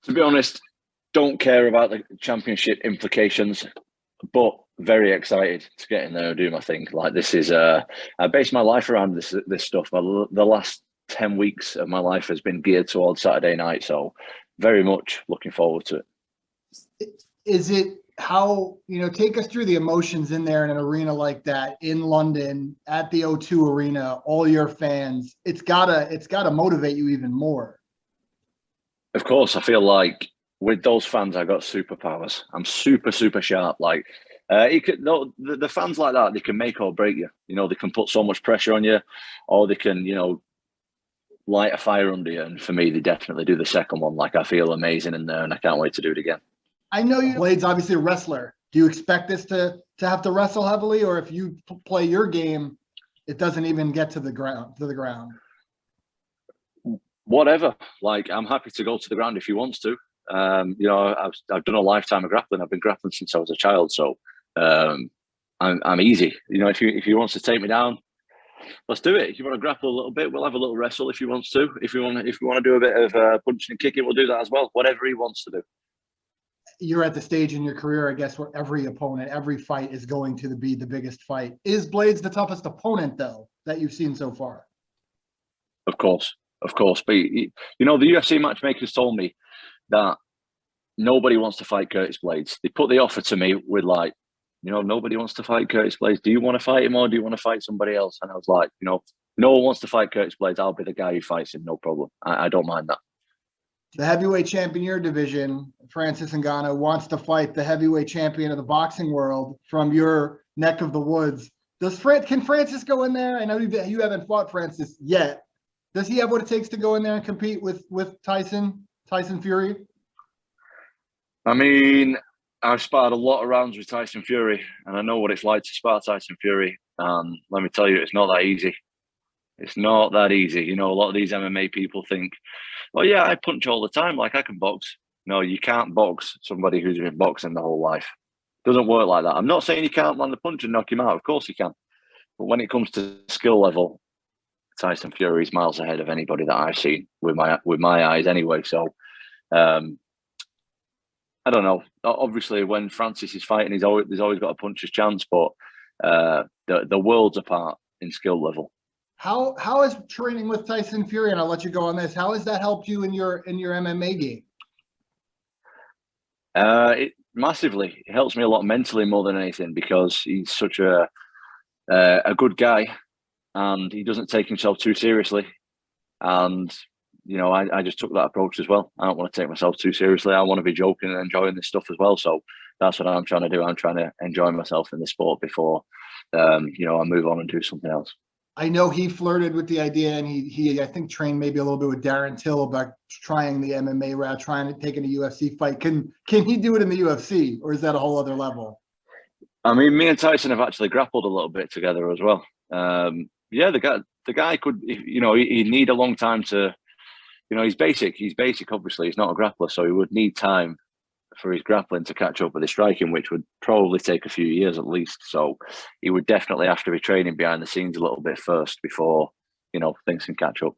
To be honest, don't care about the championship implications, but very excited to get in there and do my thing. Like this is, I base my life around this stuff. The last 10 weeks of my life has been geared towards Saturday night, so very much looking forward to it. Is it how, take us through the emotions in there in an arena like that in London at the O2 Arena, all your fans. It's gotta motivate you even more. Of course, I feel like with those fans, I got superpowers. I'm super, super sharp. Like, the fans like that, they can make or break you. They can put so much pressure on you, or they can, light a fire under you. And for me, they definitely do the second one. Like, I feel amazing in there, and I can't wait to do it again. I know Blaydes obviously a wrestler. Do you expect this to have to wrestle heavily, or if you play your game, it doesn't even get to the ground? Whatever. Like, I'm happy to go to the ground if he wants to. I've done a lifetime of grappling. I've been grappling since I was a child, so I'm easy. If he wants to take me down, let's do it. If you want to grapple a little bit, we'll have a little wrestle if he wants to. If we want to do a bit of punching and kicking, we'll do that as well. Whatever he wants to do. You're at the stage in your career, I guess, where every opponent, every fight is going to be the biggest fight. Is Blaydes the toughest opponent, though, that you've seen so far? Of course. But the UFC matchmakers told me that nobody wants to fight Curtis Blaydes. They put the offer to me with nobody wants to fight Curtis Blaydes. Do you want to fight him or do you want to fight somebody else? And I was like, no one wants to fight Curtis Blaydes. I'll be the guy who fights him. No problem. I don't mind that. The heavyweight champion in your division, Francis Ngannou, wants to fight the heavyweight champion of the boxing world from your neck of the woods. Can Francis go in there? I know you haven't fought Francis yet. Does he have what it takes to go in there and compete with Tyson Fury? I mean, I've sparred a lot of rounds with Tyson Fury, and I know what it's like to spar Tyson Fury. And let me tell you, it's not that easy. It's not that easy. A lot of these MMA people think, well, yeah, I punch all the time, like I can box. No, you can't box somebody who's been boxing the whole life. It doesn't work like that. I'm not saying you can't land a punch and knock him out. Of course you can. But when it comes to skill level, Tyson Fury is miles ahead of anybody that I've seen with my eyes anyway. So I don't know. Obviously, when Francis is fighting, there's always got a puncher's chance, but the worlds apart in skill level. How is training with Tyson Fury, and I'll let you go on this, how has that helped you in your MMA game? Massively. It helps me a lot mentally more than anything because he's such a good guy and he doesn't take himself too seriously. And, I just took that approach as well. I don't want to take myself too seriously. I want to be joking and enjoying this stuff as well. So that's what I'm trying to do. I'm trying to enjoy myself in the sport before, I move on and do something else. I know he flirted with the idea, and he I think trained maybe a little bit with Darren Till about trying the MMA route, trying to take in a UFC fight. Can he do it in the UFC, or is that a whole other level? I mean, me and Tyson have actually grappled a little bit together as well. Yeah, the guy could, he'd need a long time to, he's basic. Obviously, he's not a grappler, so he would need time for his grappling to catch up with his striking, which would probably take a few years at least. So he would definitely have to be training behind the scenes a little bit first before, things can catch up.